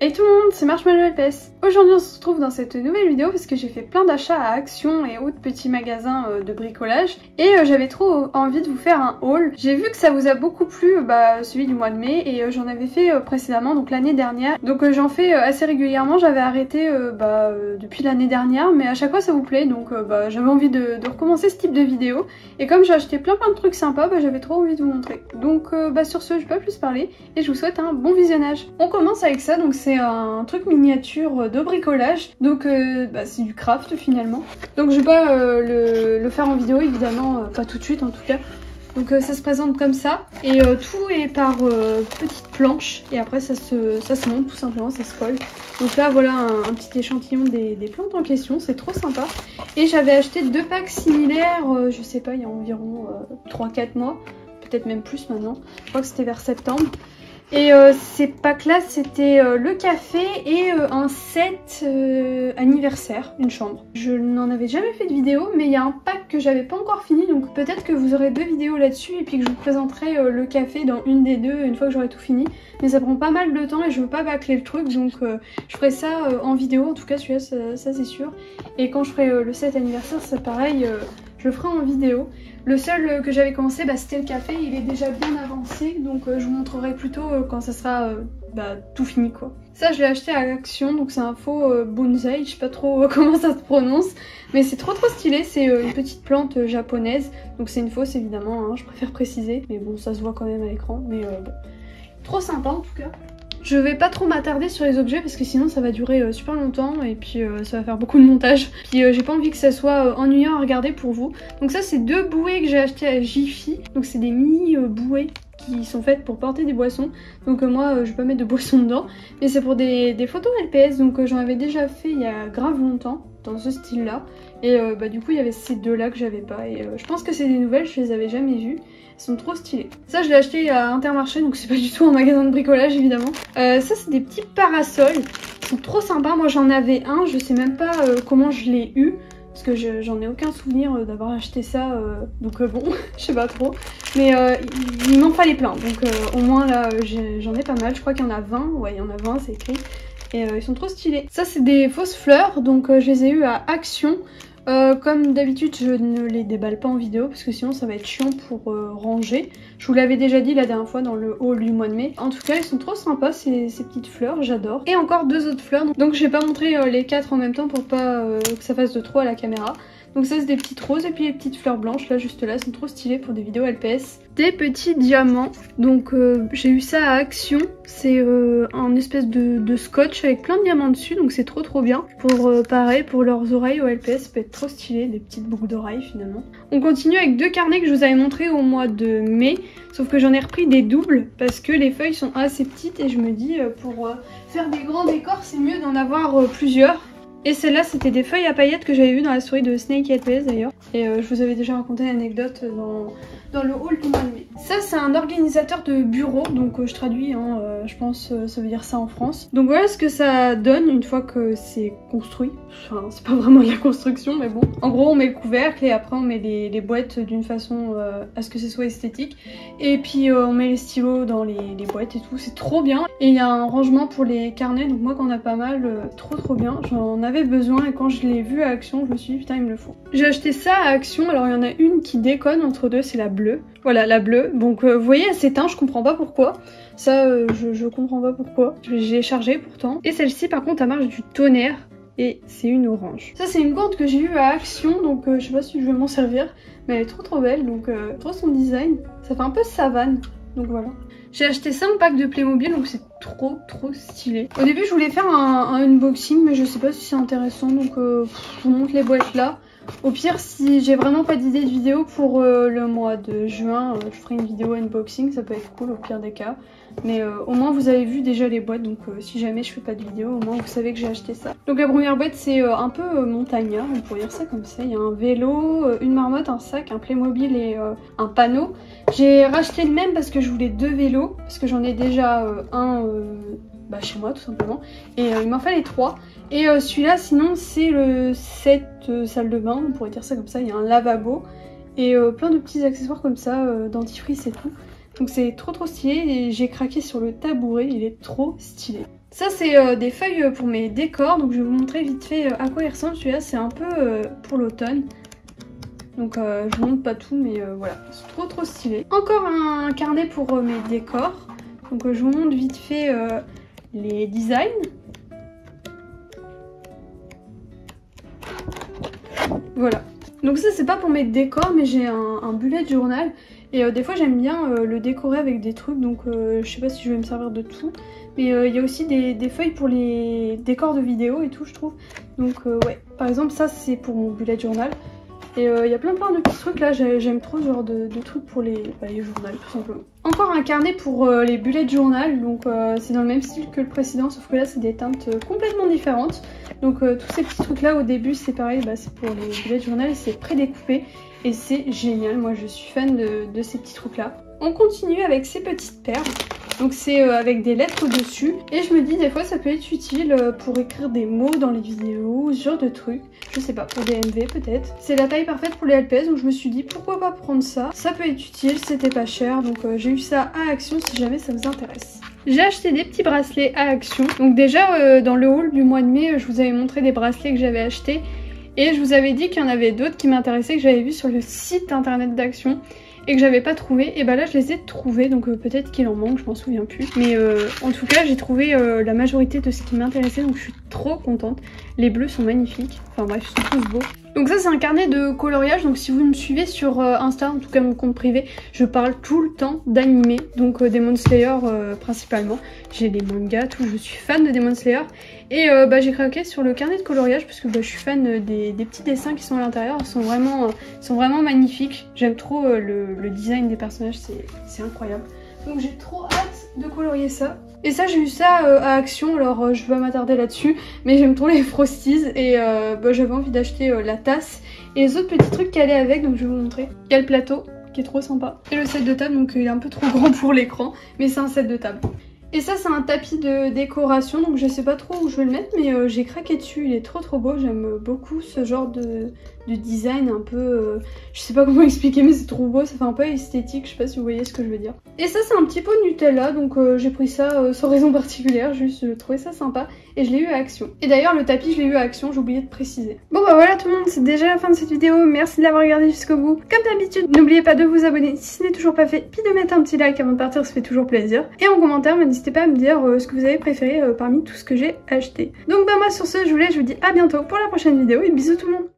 Hey tout le monde, c'est Marshmallow LPS. Aujourd'hui on se retrouve dans cette nouvelle vidéo parce que j'ai fait plein d'achats à Action et autres petits magasins de bricolage et j'avais trop envie de vous faire un haul. J'ai vu que ça vous a beaucoup plu, celui du mois de mai, et j'en avais fait précédemment, donc l'année dernière. Donc j'en fais assez régulièrement, j'avais arrêté depuis l'année dernière, mais à chaque fois ça vous plaît, donc j'avais envie de recommencer ce type de vidéo. Et comme j'ai acheté plein de trucs sympas, j'avais trop envie de vous montrer. Donc sur ce, je vais pas plus parler et je vous souhaite un bon visionnage. On commence avec ça, donc c'est un truc miniature de bricolage, donc c'est du craft finalement. Donc je vais pas le faire en vidéo évidemment, pas tout de suite en tout cas. Donc ça se présente comme ça et tout est par petites planches et après ça se monte tout simplement, ça se colle. Donc là voilà un petit échantillon des plantes en question, c'est trop sympa. Et j'avais acheté deux packs similaires, je sais pas, il y a environ 3-4 mois, peut-être même plus maintenant, je crois que c'était vers septembre. Et ces packs là c'était le café et un set anniversaire, une chambre. Je n'en avais jamais fait de vidéo, mais il y a un pack que j'avais pas encore fini, donc peut-être que vous aurez deux vidéos là-dessus et puis que je vous présenterai le café dans une des deux une fois que j'aurai tout fini. Mais ça prend pas mal de temps et je veux pas bâcler le truc, donc je ferai ça en vidéo, en tout cas celui-là ça c'est sûr. Et quand je ferai le set anniversaire, c'est pareil, je le ferai en vidéo. Le seul que j'avais commencé, c'était le café, il est déjà bien avancé, donc je vous montrerai plutôt quand ça sera tout fini quoi. Ça je l'ai acheté à Action, donc c'est un faux bonsaï, je sais pas trop comment ça se prononce, mais c'est trop stylé, c'est une petite plante japonaise, donc c'est une fausse évidemment, hein, je préfère préciser, mais bon ça se voit quand même à l'écran, mais bon, trop sympa en tout cas. Je vais pas trop m'attarder sur les objets parce que sinon ça va durer super longtemps et puis ça va faire beaucoup de montage. Puis j'ai pas envie que ça soit ennuyant à regarder pour vous. Donc ça c'est deux bouées que j'ai achetées à Jiffy. Donc c'est des mini bouées qui sont faites pour porter des boissons. Donc moi je vais pas mettre de boissons dedans. Mais c'est pour des photos LPS, donc j'en avais déjà fait il y a grave longtemps dans ce style là. Et du coup il y avait ces deux là que j'avais pas. Et je pense que c'est des nouvelles, je les avais jamais vues. Elles sont trop stylées. Ça je l'ai acheté à Intermarché, donc c'est pas du tout un magasin de bricolage évidemment. Ça c'est des petits parasols, ils sont trop sympas. Moi j'en avais un, je sais même pas comment je l'ai eu, parce que j'en ai aucun souvenir d'avoir acheté ça, donc bon, je sais pas trop. Mais il m'en fallait plein, donc au moins là j'en ai pas mal, je crois qu'il y en a 20, ouais il y en a 20 c'est écrit. Et ils sont trop stylés. Ça c'est des fausses fleurs, donc je les ai eues à Action. Comme d'habitude je ne les déballe pas en vidéo parce que sinon ça va être chiant pour ranger. Je vous l'avais déjà dit la dernière fois dans le haul du mois de mai. En tout cas ils sont trop sympas ces petites fleurs, j'adore. Et encore deux autres fleurs, donc je vais pas montrer les quatre en même temps pour pas que ça fasse de trop à la caméra. Donc ça c'est des petites roses et puis les petites fleurs blanches là juste là, sont trop stylées pour des vidéos LPS. Des petits diamants, donc j'ai eu ça à Action, c'est un espèce de scotch avec plein de diamants dessus, donc c'est trop bien. Pour pareil, pour leurs oreilles au LPS, ça peut être trop stylé, des petites boucles d'oreilles finalement. On continue avec deux carnets que je vous avais montré au mois de mai, sauf que j'en ai repris des doubles parce que les feuilles sont assez petites et je me dis pour faire des grands décors c'est mieux d'en avoir plusieurs. Et celle-là c'était des feuilles à paillettes que j'avais vues dans la story de Snake LPS d'ailleurs. Et je vous avais déjà raconté l'anecdote dans le haul du mois de mai. Ça c'est un organisateur de bureau, donc je traduis, hein, je pense ça veut dire ça en France. Donc voilà ce que ça donne une fois que c'est construit. Enfin c'est pas vraiment de la construction mais bon. En gros on met le couvercle et après on met les boîtes d'une façon à ce que ce soit esthétique. Et puis on met les stylos dans les boîtes et tout, c'est trop bien. Et il y a un rangement pour les carnets, donc moi quand on a pas mal, trop bien. J'en avais besoin et quand je l'ai vu à Action je me suis dit putain il me le faut. J'ai acheté ça à Action, alors il y en a une qui déconne entre deux, c'est la bleue. Voilà la bleue, donc vous voyez elle s'éteint, je comprends pas pourquoi. Ça je comprends pas pourquoi. J'ai chargé pourtant. Et celle-ci par contre elle marche du tonnerre. Et c'est une orange. Ça c'est une gourde que j'ai eue à Action, donc je sais pas si je vais m'en servir. Mais elle est trop belle, donc trop son design. Ça fait un peu savane, donc voilà. J'ai acheté 5 packs de Playmobil, donc c'est trop stylé. Au début je voulais faire un unboxing, mais je sais pas si c'est intéressant, donc je vous montre les boîtes là. Au pire, si j'ai vraiment pas d'idée de vidéo pour le mois de juin, je ferai une vidéo unboxing, ça peut être cool au pire des cas. Mais au moins vous avez vu déjà les boîtes, donc si jamais je fais pas de vidéo, au moins vous savez que j'ai acheté ça. Donc la première boîte c'est un peu montagnard, on pourrait dire ça comme ça. Il y a un vélo, une marmotte, un sac, un Playmobil et un panneau. J'ai racheté le même parce que je voulais deux vélos, parce que j'en ai déjà un chez moi tout simplement. Et il m'en fallait 3. Et celui-là sinon c'est le set salle de bain, on pourrait dire ça comme ça. Il y a un lavabo et plein de petits accessoires comme ça, dentifrice et tout. Donc c'est trop stylé et j'ai craqué sur le tabouret, il est trop stylé. Ça c'est des feuilles pour mes décors, donc je vais vous montrer vite fait à quoi il ressemble. Celui-là c'est un peu pour l'automne. Donc je vous montre pas tout mais voilà, c'est trop stylé. Encore un carnet pour mes décors. Donc je vous montre vite fait les designs. Voilà. Donc ça c'est pas pour mes décors mais j'ai un bullet journal. Et des fois j'aime bien le décorer avec des trucs, donc je sais pas si je vais me servir de tout. Mais il y a aussi des feuilles pour les décors de vidéos et tout je trouve. Donc ouais, par exemple ça c'est pour mon bullet journal. Et il y a plein de petits trucs là, j'aime trop ce genre de trucs pour les journaux tout simplement. Encore un carnet pour les bullet journal, donc c'est dans le même style que le précédent sauf que là c'est des teintes complètement différentes. Donc tous ces petits trucs là au début c'est pareil, c'est pour les bullet journal et c'est prédécoupé. Et c'est génial, moi je suis fan de ces petits trucs là. On continue avec ces petites perles. Donc c'est avec des lettres dessus. Et je me dis des fois ça peut être utile pour écrire des mots dans les vidéos, ce genre de trucs. Je sais pas, pour des MV peut-être. C'est la taille parfaite pour les LPS, donc je me suis dit pourquoi pas prendre ça. Ça peut être utile, c'était pas cher, donc j'ai eu ça à Action si jamais ça vous intéresse. J'ai acheté des petits bracelets à Action. Donc déjà dans le haul du mois de mai, je vous avais montré des bracelets que j'avais achetés. Et je vous avais dit qu'il y en avait d'autres qui m'intéressaient, que j'avais vu sur le site internet d'Action et que j'avais pas trouvé. Et bah là je les ai trouvés, donc peut-être qu'il en manque, je m'en souviens plus. Mais en tout cas j'ai trouvé la majorité de ce qui m'intéressait, donc je suis trop contente. Les bleus sont magnifiques, enfin bref ils sont tous beaux. Donc ça c'est un carnet de coloriage, donc si vous me suivez sur Insta, en tout cas mon compte privé, je parle tout le temps d'animé, donc Demon Slayer principalement. J'ai les mangas, tout, je suis fan de Demon Slayer. Et j'ai craqué sur le carnet de coloriage parce que je suis fan des petits dessins qui sont à l'intérieur, ils sont vraiment magnifiques. J'aime trop le design des personnages, c'est incroyable. Donc j'ai trop hâte de colorier ça. Et ça j'ai eu ça à Action, alors je vais pas m'attarder là-dessus, mais j'aime trop les Frosties et j'avais envie d'acheter la tasse et les autres petits trucs qui allaient avec, donc je vais vous montrer. Il y a le plateau qui est trop sympa et le set de table, donc il est un peu trop grand pour l'écran, mais c'est un set de table. Et ça c'est un tapis de décoration, donc je sais pas trop où je vais le mettre, mais j'ai craqué dessus, il est trop beau, j'aime beaucoup ce genre de design un peu... je sais pas comment expliquer mais c'est trop beau, ça fait un peu esthétique, je sais pas si vous voyez ce que je veux dire. Et ça c'est un petit pot de Nutella, donc j'ai pris ça sans raison particulière, juste je trouvais ça sympa et je l'ai eu à Action. Et d'ailleurs le tapis je l'ai eu à Action, j'ai oublié de préciser. Bon bah voilà tout le monde, c'est déjà la fin de cette vidéo, merci de l'avoir regardé jusqu'au bout. Comme d'habitude, n'oubliez pas de vous abonner si ce n'est toujours pas fait, puis de mettre un petit like avant de partir, ça fait toujours plaisir. Et en commentaire, n'hésitez pas à me dire ce que vous avez préféré parmi tout ce que j'ai acheté. Donc bah moi sur ce, je vous dis à bientôt pour la prochaine vidéo et bisous tout le monde.